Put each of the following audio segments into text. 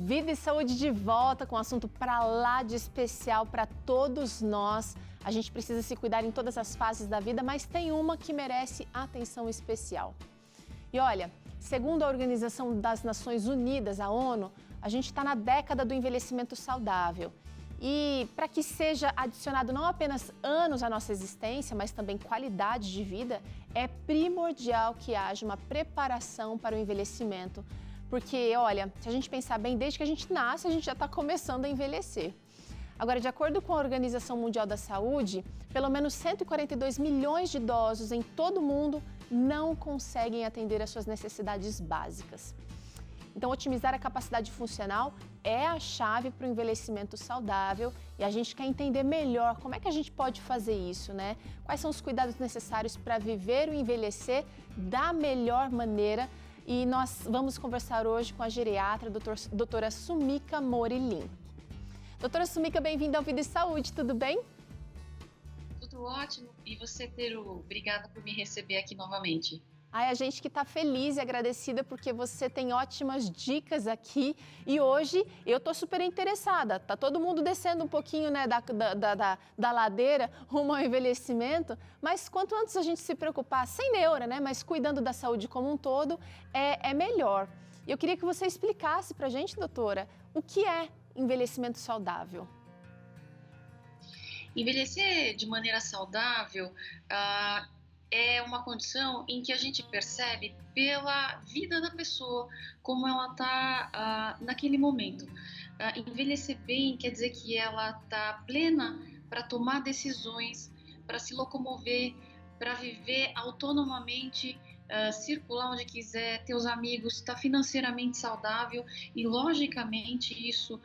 Vida e Saúde de volta com um assunto para lá de especial para todos nós. A gente precisa se cuidar em todas as fases da vida, mas tem uma que merece atenção especial. E olha, segundo a Organização das Nações Unidas, a ONU, a gente está na década do envelhecimento saudável. E para que seja adicionado não apenas anos à nossa existência, mas também qualidade de vida, é primordial que haja uma preparação para o envelhecimento. Porque, olha, se a gente pensar bem, desde que a gente nasce, a gente já está começando a envelhecer. Agora, de acordo com a Organização Mundial da Saúde, pelo menos 142 milhões de idosos em todo o mundo não conseguem atender às suas necessidades básicas. Então, otimizar a capacidade funcional é a chave para o envelhecimento saudável e a gente quer entender melhor como é que a gente pode fazer isso, né? Quais são os cuidados necessários para viver o envelhecer da melhor maneira. E nós vamos conversar hoje com a geriatra, doutora Sumika Morilim. Doutora Sumika, bem-vinda ao Vida e Saúde, tudo bem? Tudo ótimo. E você, Teru, obrigada por me receber aqui novamente. Ai, a gente que está feliz e agradecida porque você tem ótimas dicas aqui e hoje eu estou super interessada. Tá todo mundo descendo um pouquinho, né, da ladeira rumo ao envelhecimento, mas quanto antes a gente se preocupar, sem neura, né, mas cuidando da saúde como um todo, é melhor. Eu queria que você explicasse para a gente, doutora, o que é envelhecimento saudável. Envelhecer de maneira saudável é uma condição em que a gente percebe pela vida da pessoa, como ela está naquele momento. Envelhecer bem quer dizer que ela está plena para tomar decisões, para se locomover, para viver autonomamente, circular onde quiser, ter os amigos, estar financeiramente saudável e, logicamente, isso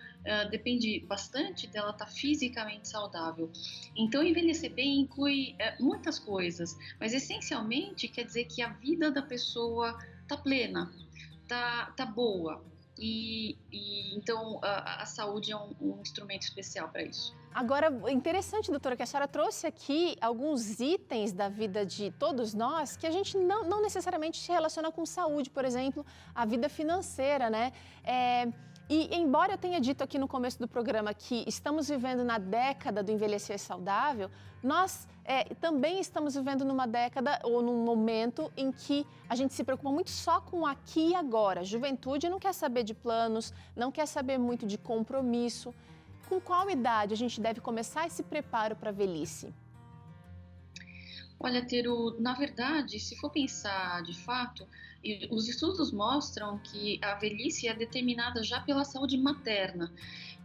depende bastante dela estar fisicamente saudável. Então, envelhecer bem inclui muitas coisas, mas essencialmente quer dizer que a vida da pessoa está plena, está boa. Então, a saúde é um instrumento especial para isso. Agora, interessante, doutora, que a senhora trouxe aqui alguns itens da vida de todos nós que a gente não necessariamente se relaciona com saúde, por exemplo, a vida financeira, né? E embora eu tenha dito aqui no começo do programa que estamos vivendo na década do envelhecer saudável, nós também estamos vivendo numa década ou num momento em que a gente se preocupa muito só com aqui e agora. A juventude não quer saber de planos, não quer saber muito de compromisso. Com qual idade a gente deve começar esse preparo para a velhice? Olha, Teru, na verdade, se for pensar de fato, os estudos mostram que a velhice é determinada já pela saúde materna.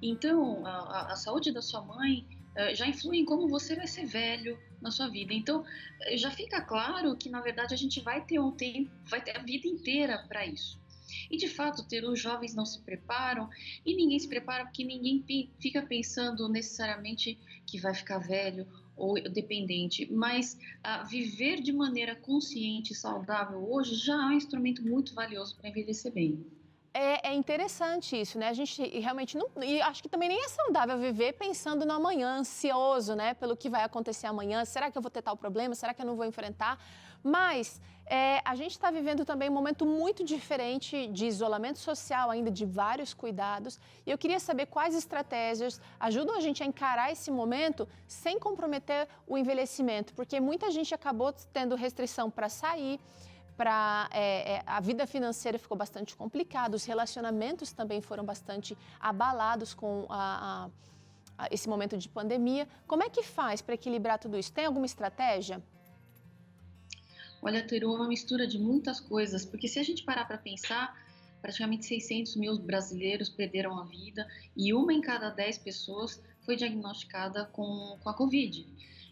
Então, a saúde da sua mãe já influi em como você vai ser velho na sua vida. Então, já fica claro que, na verdade, a gente vai ter um tempo, vai ter a vida inteira para isso. E, de fato, os jovens não se preparam e ninguém se prepara porque ninguém fica pensando necessariamente que vai ficar velho ou dependente, mas viver de maneira consciente e saudável hoje já é um instrumento muito valioso para envelhecer bem. É interessante isso, né? A gente realmente não... E acho que também nem é saudável viver pensando no amanhã, ansioso, né? Pelo que vai acontecer amanhã. Será que eu vou ter tal problema? Será que eu não vou enfrentar? Mas a gente está vivendo também um momento muito diferente de isolamento social, ainda de vários cuidados. E eu queria saber quais estratégias ajudam a gente a encarar esse momento sem comprometer o envelhecimento. Porque muita gente acabou tendo restrição para sair, a vida financeira ficou bastante complicada, os relacionamentos também foram bastante abalados com esse momento de pandemia. Como é que faz para equilibrar tudo isso? Tem alguma estratégia? Olha, Teru, é uma mistura de muitas coisas, porque se a gente parar para pensar, praticamente 600 mil brasileiros perderam a vida e 1 em cada 10 pessoas foi diagnosticada com a Covid.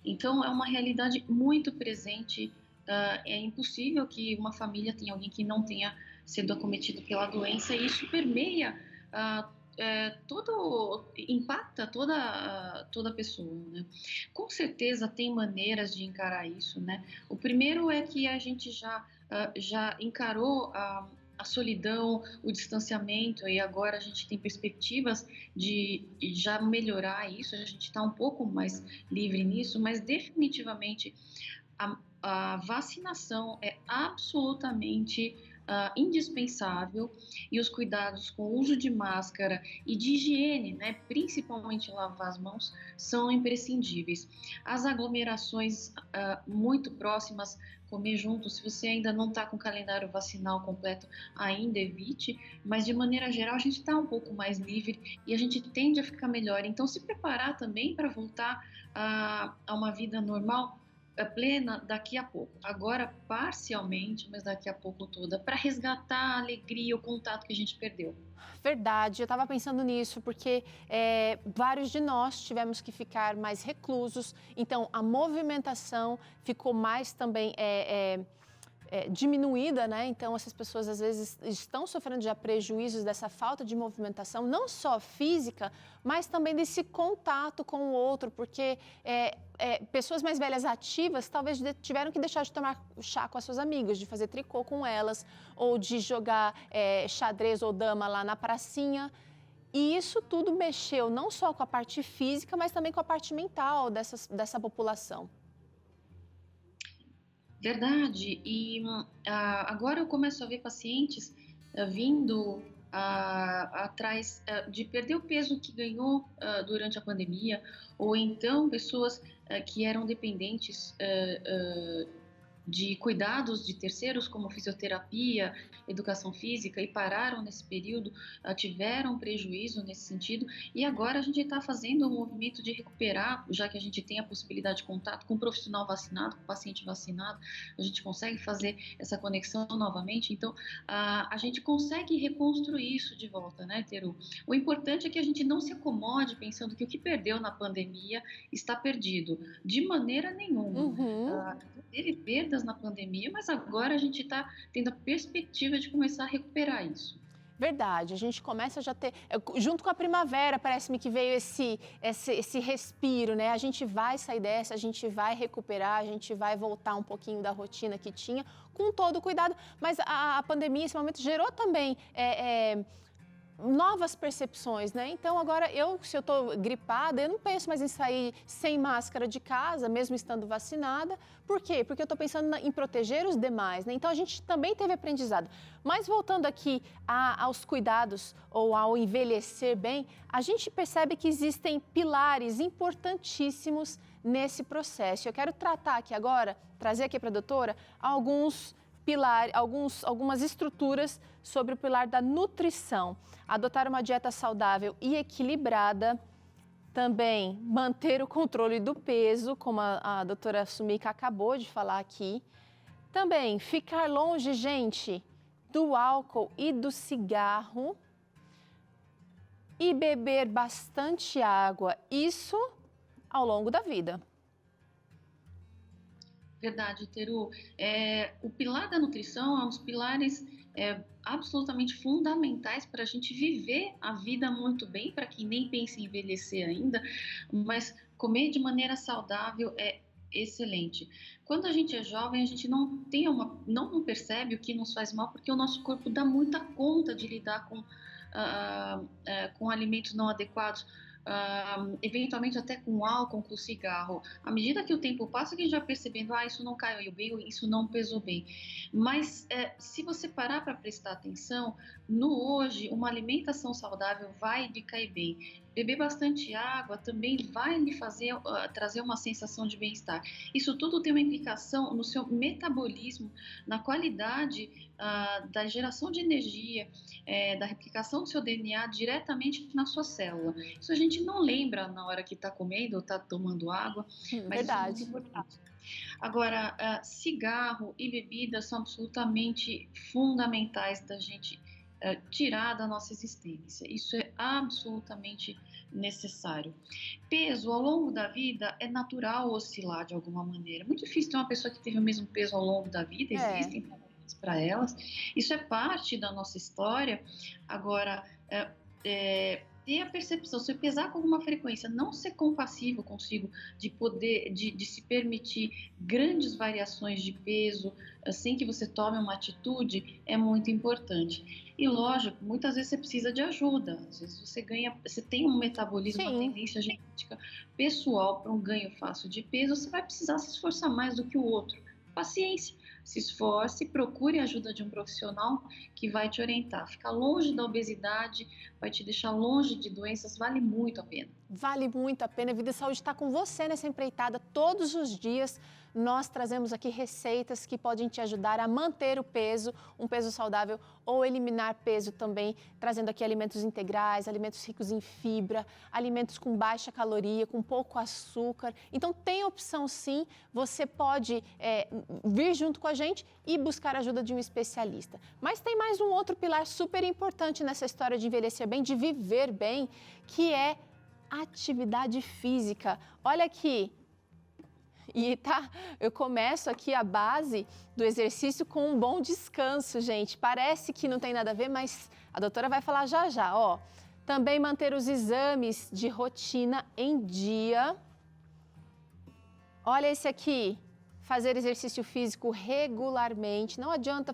Então, é uma realidade muito presente. É impossível que uma família tenha alguém que não tenha sido acometido pela doença e isso permeia, impacta toda a pessoa, né? Com certeza tem maneiras de encarar isso, né? O primeiro é que a gente já encarou a solidão, o distanciamento e agora a gente tem perspectivas de já melhorar isso, a gente está um pouco mais livre nisso, mas definitivamente a vacinação é absolutamente indispensável e os cuidados com o uso de máscara e de higiene, né, principalmente lavar as mãos, são imprescindíveis. As aglomerações muito próximas, comer junto, se você ainda não está com o calendário vacinal completo, ainda evite, mas de maneira geral a gente está um pouco mais livre e a gente tende a ficar melhor. Então, se preparar também para voltar a uma vida normal, plena daqui a pouco. Agora, parcialmente, mas daqui a pouco toda, para resgatar a alegria, o contato que a gente perdeu. Verdade, eu estava pensando nisso, porque vários de nós tivemos que ficar mais reclusos, então a movimentação ficou mais também diminuída, né? Então essas pessoas às vezes estão sofrendo já prejuízos dessa falta de movimentação, não só física, mas também desse contato com o outro, porque pessoas mais velhas ativas talvez tiveram que deixar de tomar chá com as suas amigas, de fazer tricô com elas, ou de jogar xadrez ou dama lá na pracinha. E isso tudo mexeu não só com a parte física, mas também com a parte mental dessa população. Verdade. E agora eu começo a ver pacientes vindo atrás de perder o peso que ganhou durante a pandemia, ou então pessoas que eram dependentes de cuidados de terceiros, como fisioterapia, educação física, e pararam nesse período, tiveram prejuízo nesse sentido, e agora a gente está fazendo um movimento de recuperar, já que a gente tem a possibilidade de contato com um profissional vacinado, com um paciente vacinado, a gente consegue fazer essa conexão novamente, então a gente consegue reconstruir isso de volta, né, Teru? O importante é que a gente não se acomode pensando que o que perdeu na pandemia está perdido, de maneira nenhuma. Uhum. Teve perdas na pandemia, mas agora a gente está tendo a perspectiva de começar a recuperar isso. Verdade, a gente começa a já ter, junto com a primavera, parece-me que veio esse respiro, né? A gente vai sair dessa, a gente vai recuperar, a gente vai voltar um pouquinho da rotina que tinha, com todo o cuidado, mas a pandemia, esse momento, gerou também novas percepções, né? Então agora se eu estou gripada, eu não penso mais em sair sem máscara de casa, mesmo estando vacinada. Por quê? Porque eu estou pensando em proteger os demais, né? Então a gente também teve aprendizado. Mas voltando aqui aos cuidados ou ao envelhecer bem, a gente percebe que existem pilares importantíssimos nesse processo. Eu quero tratar aqui agora, trazer aqui para a doutora algumas estruturas sobre o pilar da nutrição. Adotar uma dieta saudável e equilibrada, também manter o controle do peso, como a doutora Sumika acabou de falar aqui. Também ficar longe, gente, do álcool e do cigarro. E beber bastante água, isso ao longo da vida. Verdade, Teru. O pilar da nutrição é um dos pilares absolutamente fundamentais para a gente viver a vida muito bem, para quem nem pensa em envelhecer ainda, mas comer de maneira saudável é excelente. Quando a gente é jovem, a gente não percebe o que nos faz mal, porque o nosso corpo dá muita conta de lidar com alimentos não adequados, eventualmente até com álcool, com cigarro. À medida que o tempo passa, a gente vai percebendo, isso não caiu bem, isso não pesou bem. Mas se você parar para prestar atenção, no hoje, uma alimentação saudável vai lhe cair bem. Beber bastante água também vai lhe trazer uma sensação de bem-estar. Isso tudo tem uma implicação no seu metabolismo, na qualidade da geração de energia, da replicação do seu DNA diretamente na sua célula. Isso a gente não lembra na hora que está comendo ou está tomando água, mas Verdade. isso é muito importante. Agora, cigarro e bebida são absolutamente fundamentais da gente tirar da nossa existência. Isso é absolutamente necessário. Peso ao longo da vida é natural oscilar de alguma maneira. Muito difícil ter uma pessoa que teve o mesmo peso ao longo da vida, existem para elas. Isso é parte da nossa história. Agora, ter a percepção, se eu pesar com alguma frequência, não ser compassivo consigo, de se permitir grandes variações de peso, sem que você tome uma atitude, é muito importante. E lógico, muitas vezes você precisa de ajuda, às vezes você tem um metabolismo, uma tendência genética pessoal para um ganho fácil de peso, você vai precisar se esforçar mais do que o outro. Paciência. se esforce, procure a ajuda de um profissional que vai te orientar. Ficar longe da obesidade vai te deixar longe de doenças, vale muito a pena. Vale muito a pena. A Vida e Saúde está com você nessa empreitada todos os dias. Nós trazemos aqui receitas que podem te ajudar a manter o peso, um peso saudável, ou eliminar peso também, trazendo aqui alimentos integrais, alimentos ricos em fibra, alimentos com baixa caloria, com pouco açúcar. Então tem opção sim, você pode vir junto com a gente e buscar a ajuda de um especialista. Mas tem mais um outro pilar super importante nessa história de envelhecer bem, de viver bem, que é atividade física. Olha aqui. Eu começo aqui a base do exercício com um bom descanso, gente. Parece que não tem nada a ver, mas a doutora vai falar já já, ó. Também manter os exames de rotina em dia. Olha esse aqui, fazer exercício físico regularmente. Não adianta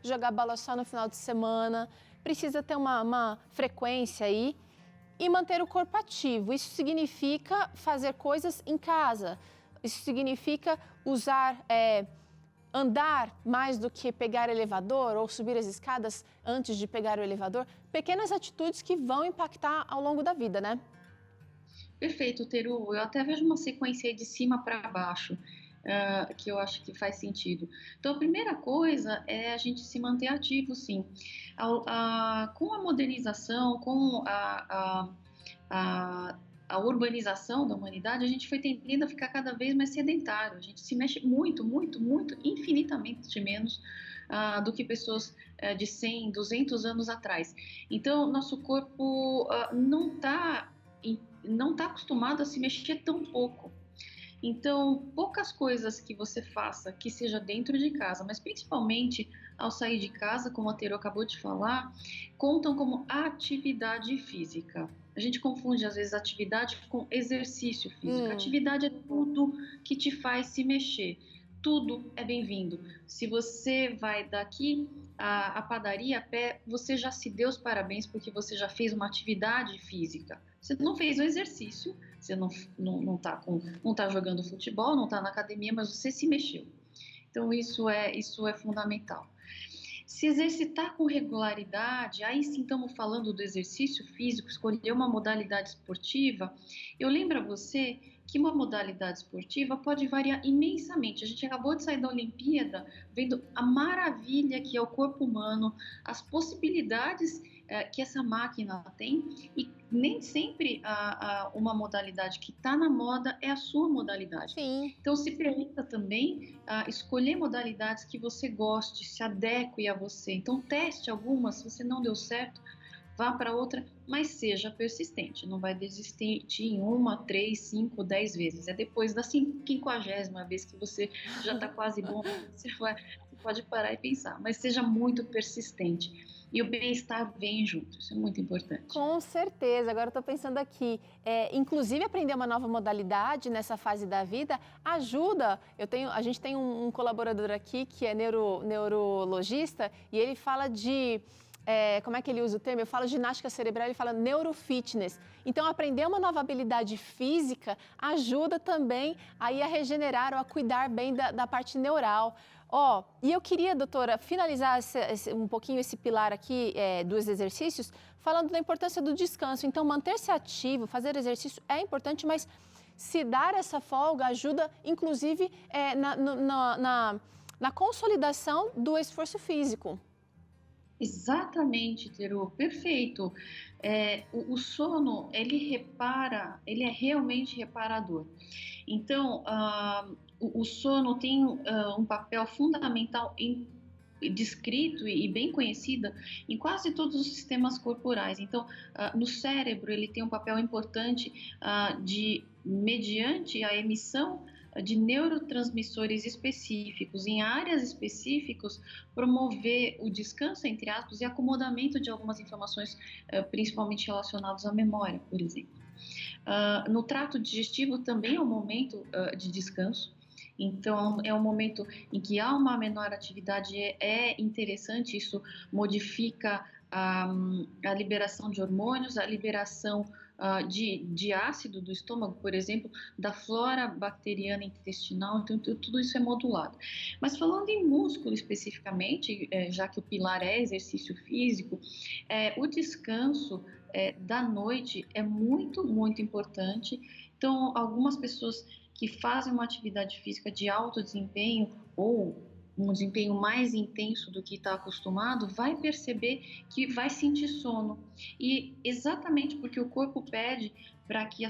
jogar bola só no final de semana. Precisa ter uma frequência aí. E manter o corpo ativo. Isso significa fazer coisas em casa. Isso significa andar mais do que pegar elevador ou subir as escadas antes de pegar o elevador. Pequenas atitudes que vão impactar ao longo da vida, né? Perfeito, Teru. Eu até vejo uma sequência aí de cima para baixo, que eu acho que faz sentido. Então, a primeira coisa é a gente se manter ativo, sim. Com a modernização, com a urbanização da humanidade, a gente foi tendendo a ficar cada vez mais sedentário. A gente se mexe muito, muito, muito, infinitamente menos do que pessoas de 100, 200 anos atrás. Então, nosso corpo não está acostumado a se mexer tão pouco. Então, poucas coisas que você faça que seja dentro de casa, mas principalmente ao sair de casa, como a Teru acabou de falar, contam como atividade física. A gente confunde, às vezes, atividade com exercício físico. Atividade é tudo que te faz se mexer. Tudo é bem-vindo. Se você vai daqui à padaria a pé, você já se deu os parabéns porque você já fez uma atividade física. Você não fez um exercício, você não tá jogando futebol, não está na academia, mas você se mexeu. Então, isso é fundamental. Se exercitar com regularidade, aí sim estamos falando do exercício físico, escolher uma modalidade esportiva. Eu lembro a você que uma modalidade esportiva pode variar imensamente. A gente acabou de sair da Olimpíada vendo a maravilha que é o corpo humano, as possibilidades que essa máquina tem, e nem sempre uma modalidade que está na moda é a sua modalidade. Sim. Então, se permita também escolher modalidades que você goste, se adeque a você. Então, teste algumas, se você não deu certo, vá para outra, mas seja persistente. Não vai desistir em 1, 3, 5, 10 vezes. É depois da 50ª vez que você já está quase bom, você pode parar e pensar. Mas seja muito persistente. E o bem-estar vem junto, isso é muito importante. Com certeza, agora eu estou pensando aqui, inclusive aprender uma nova modalidade nessa fase da vida ajuda. A gente tem um colaborador aqui que é neurologista e ele fala de, como é que ele usa o termo? Eu falo ginástica cerebral, ele fala neurofitness. Então, aprender uma nova habilidade física ajuda também aí a regenerar ou a cuidar bem da parte neural. E eu queria, doutora, finalizar um pouquinho esse pilar aqui dos exercícios, falando da importância do descanso. Então, manter-se ativo, fazer exercício é importante, mas se dar essa folga ajuda, inclusive, na consolidação do esforço físico. Exatamente, Teru, perfeito. O sono, ele é realmente reparador. Então, o sono tem um papel fundamental descrito e bem conhecido em quase todos os sistemas corporais. Então, no cérebro, ele tem um papel importante mediante a emissão de neurotransmissores específicos, em áreas específicas, promover o descanso, entre aspas, e acomodamento de algumas informações, principalmente relacionadas à memória, por exemplo. No trato digestivo também é um momento de descanso. Então, é um momento em que há uma menor atividade, é interessante, isso modifica a liberação de hormônios, a liberação de ácido do estômago, por exemplo, da flora bacteriana intestinal, então tudo isso é modulado. Mas falando em músculo especificamente, já que o pilar é exercício físico, o descanso da noite é muito, muito importante. Então, algumas pessoas que fazem uma atividade física de alto desempenho ou um desempenho mais intenso do que está acostumado, vai perceber que vai sentir sono. E exatamente porque o corpo pede para que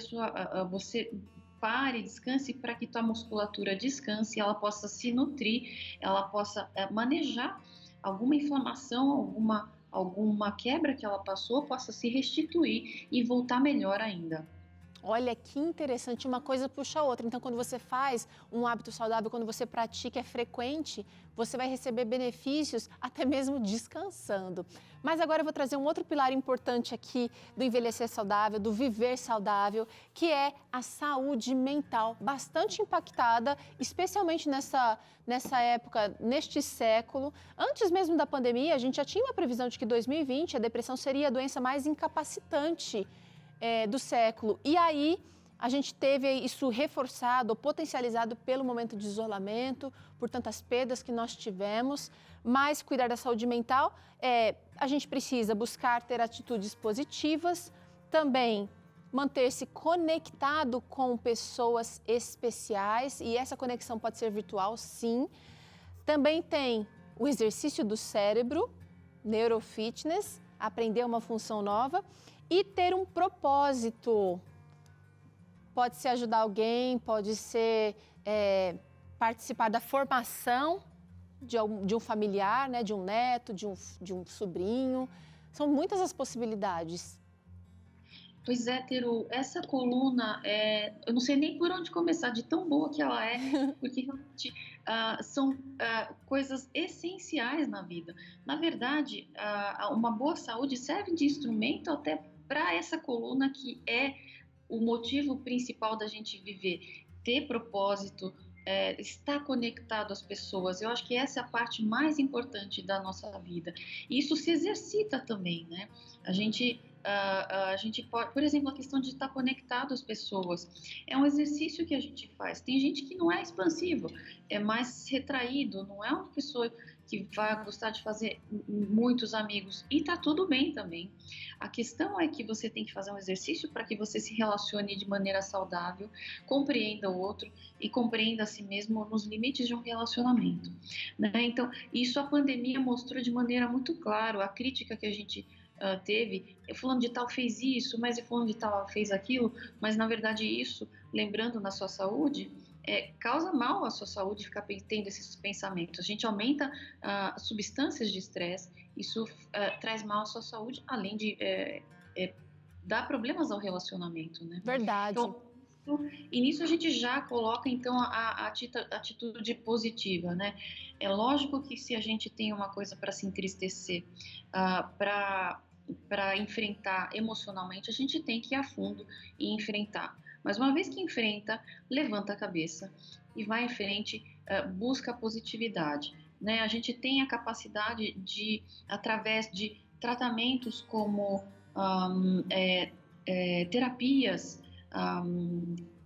você pare, descanse, para que tua musculatura descanse, ela possa se nutrir, ela possa manejar alguma inflamação, alguma quebra que ela passou, possa se restituir e voltar melhor ainda. Olha que interessante, uma coisa puxa a outra. Então, quando você faz um hábito saudável, quando você pratica, é frequente, você vai receber benefícios até mesmo descansando. Mas agora eu vou trazer um outro pilar importante aqui do envelhecer saudável, do viver saudável, que é a saúde mental, bastante impactada, especialmente nessa época, neste século. Antes mesmo da pandemia, a gente já tinha uma previsão de que 2020 a depressão seria a doença mais incapacitante do século. E aí a gente teve isso reforçado ou potencializado pelo momento de isolamento, por tantas perdas que nós tivemos. Mas cuidar da saúde mental, a gente precisa buscar ter atitudes positivas, também manter-se conectado com pessoas especiais, e essa conexão pode ser virtual, sim. Também tem o exercício do cérebro, neurofitness, aprender uma função nova, e ter um propósito. Pode ser ajudar alguém, pode ser participar da formação de um familiar, né, de um neto, de um sobrinho. São muitas as possibilidades. Pois é, Teru, essa coluna, eu não sei nem por onde começar, de tão boa que ela é, porque realmente são coisas essenciais na vida. Na verdade, uma boa saúde serve de instrumento até para essa coluna que é o motivo principal da gente viver, ter propósito, estar conectado às pessoas. Eu acho que essa é a parte mais importante da nossa vida. E isso se exercita também, né? A gente pode, por exemplo, a questão de estar conectado às pessoas. É um exercício que a gente faz. Tem gente que não é expansivo, é mais retraído, não é uma pessoa que vai gostar de fazer muitos amigos. E tá tudo bem também. A questão é que você tem que fazer um exercício para que você se relacione de maneira saudável, compreenda o outro e compreenda a si mesmo nos limites de um relacionamento, né? Então, isso a pandemia mostrou de maneira muito clara. A crítica que a gente teve, fulano de tal fez isso, mas fulano de tal fez aquilo, mas na verdade isso, lembrando na sua saúde, causa mal à sua saúde ficar tendo esses pensamentos. A gente aumenta substâncias de estresse, isso traz mal à sua saúde, além de dar problemas ao relacionamento, né? Verdade. Então, e nisso a gente já coloca então a atitude positiva, né? É lógico que se a gente tem uma coisa para se entristecer, para enfrentar emocionalmente, a gente tem que ir a fundo e enfrentar. Mas uma vez que enfrenta, levanta a cabeça e vai em frente, busca a positividade, né? A gente tem a capacidade de, através de tratamentos como terapias,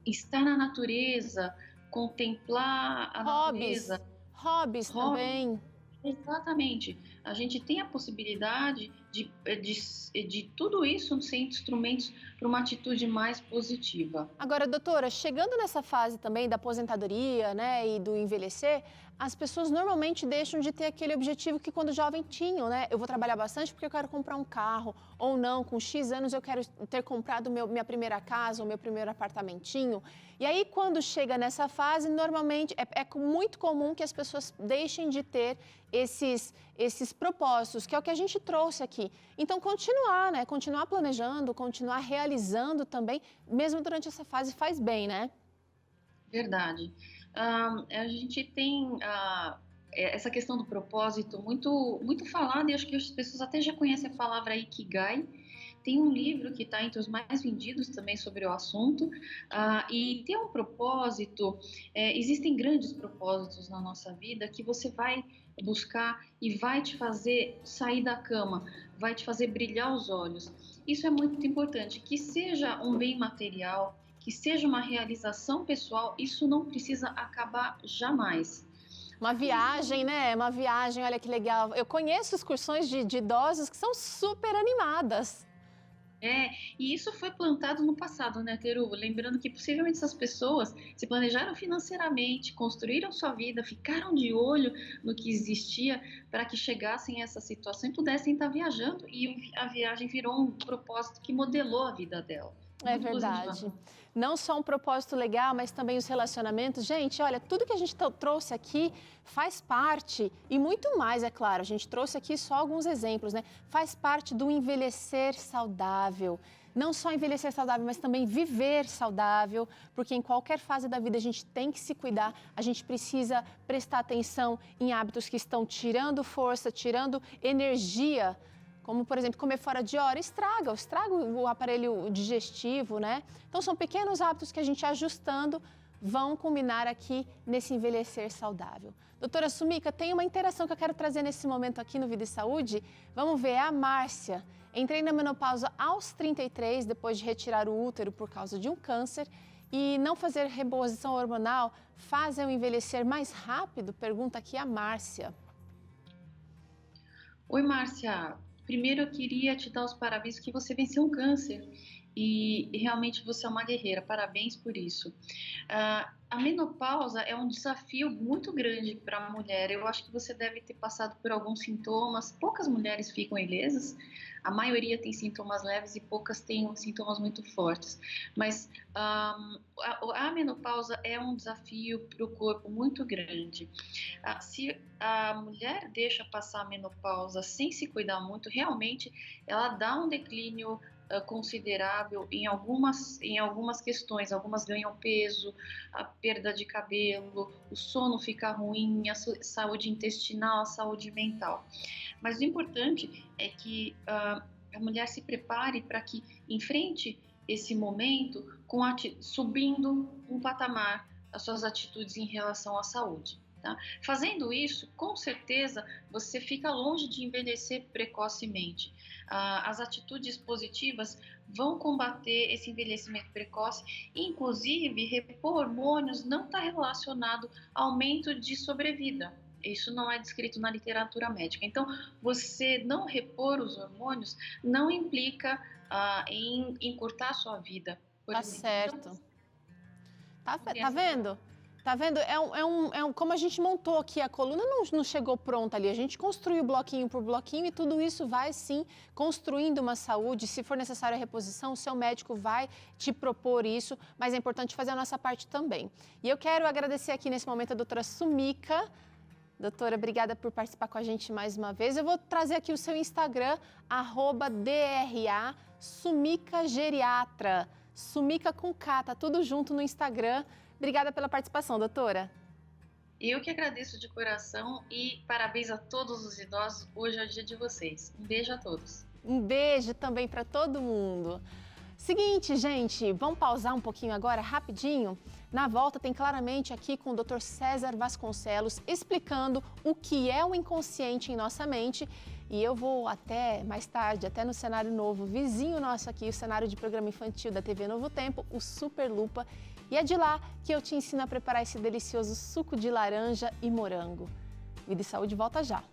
estar na natureza, contemplar a natureza. Hobbies também. Exatamente. A gente tem a possibilidade de tudo isso ser instrumentos para uma atitude mais positiva. Agora, doutora, chegando nessa fase também da aposentadoria, né, e do envelhecer, as pessoas normalmente deixam de ter aquele objetivo que quando jovem tinham, né? Eu vou trabalhar bastante porque eu quero comprar um carro, ou não, com X anos eu quero ter comprado minha primeira casa, o meu primeiro apartamentinho. E aí, quando chega nessa fase, normalmente é muito comum que as pessoas deixem de ter esses propósitos, que é o que a gente trouxe aqui. Então, continuar, né? Continuar planejando, continuar realizando também, mesmo durante essa fase, faz bem, né? Verdade. A gente tem essa questão do propósito muito, muito falada, e acho que as pessoas até já conhecem a palavra Ikigai, Tem um livro que está entre os mais vendidos também sobre o assunto, e tem um propósito, existem grandes propósitos na nossa vida que você vai buscar e vai te fazer sair da cama, vai te fazer brilhar os olhos. Isso é muito importante, que seja um bem material, que seja uma realização pessoal, isso não precisa acabar jamais. Uma viagem, né? Uma viagem, olha que legal. Eu conheço excursões de idosos que são super animadas. E isso foi plantado no passado, né, Teru? Lembrando que possivelmente essas pessoas se planejaram financeiramente, construíram sua vida, ficaram de olho no que existia para que chegassem a essa situação e pudessem estar viajando. E a viagem virou um propósito que modelou a vida dela. É verdade. Não só um propósito legal, mas também os relacionamentos. Gente, olha, tudo que a gente trouxe aqui faz parte, e muito mais, é claro, a gente trouxe aqui só alguns exemplos, né? Faz parte do envelhecer saudável. Não só envelhecer saudável, mas também viver saudável, porque em qualquer fase da vida a gente tem que se cuidar, a gente precisa prestar atenção em hábitos que estão tirando força, tirando energia. Como, por exemplo, comer fora de hora, estraga o aparelho digestivo, né? Então, são pequenos hábitos que a gente ajustando vão culminar aqui nesse envelhecer saudável. Doutora Sumika, tem uma interação que eu quero trazer nesse momento aqui no Vida e Saúde. Vamos ver, é a Márcia. Entrei na menopausa aos 33, depois de retirar o útero por causa de um câncer. E não fazer reposição hormonal faz eu envelhecer mais rápido? Pergunta aqui a Márcia. Oi, Márcia. Primeiro eu queria te dar os parabéns que você venceu um câncer e realmente você é uma guerreira, parabéns por isso. A menopausa é um desafio muito grande para a mulher, eu acho que você deve ter passado por alguns sintomas, poucas mulheres ficam ilesas, a maioria tem sintomas leves e poucas têm sintomas muito fortes, mas a menopausa é um desafio para o corpo muito grande. Se a mulher deixa passar a menopausa sem se cuidar muito, realmente ela dá um declínio considerável em algumas questões. Algumas ganham peso, a perda de cabelo, o sono fica ruim, a saúde intestinal, a saúde mental. Mas o importante é que a mulher se prepare para que enfrente esse momento subindo um patamar as suas atitudes em relação à saúde. Tá? Fazendo isso, com certeza, você fica longe de envelhecer precocemente. As atitudes positivas vão combater esse envelhecimento precoce, inclusive repor hormônios não está relacionado a aumento de sobrevida. Isso não é descrito na literatura médica. Então, você não repor os hormônios não implica em encurtar a sua vida. Tá certo. Tá vendo? Tá vendo? Como a gente montou aqui, a coluna não chegou pronta ali. A gente construiu bloquinho por bloquinho e tudo isso vai, sim, construindo uma saúde. Se for necessária a reposição, o seu médico vai te propor isso, mas é importante fazer a nossa parte também. E eu quero agradecer aqui nesse momento a doutora Sumika. Doutora, obrigada por participar com a gente mais uma vez. Eu vou trazer aqui o seu Instagram, @DRA Sumika Geriatra. Sumika com K, tá tudo junto no Instagram. Obrigada pela participação, doutora. Eu que agradeço de coração e parabéns a todos os idosos. Hoje é o dia de vocês. Um beijo a todos. Um beijo também para todo mundo. Seguinte, gente, vamos pausar um pouquinho agora, rapidinho. Na volta tem claramente aqui com o Dr. César Vasconcelos explicando o que é o inconsciente em nossa mente. E eu vou até mais tarde, até no cenário novo, vizinho nosso aqui, o cenário de programa infantil da TV Novo Tempo, o Super Lupa. E é de lá que eu te ensino a preparar esse delicioso suco de laranja e morango. Vida e Saúde volta já.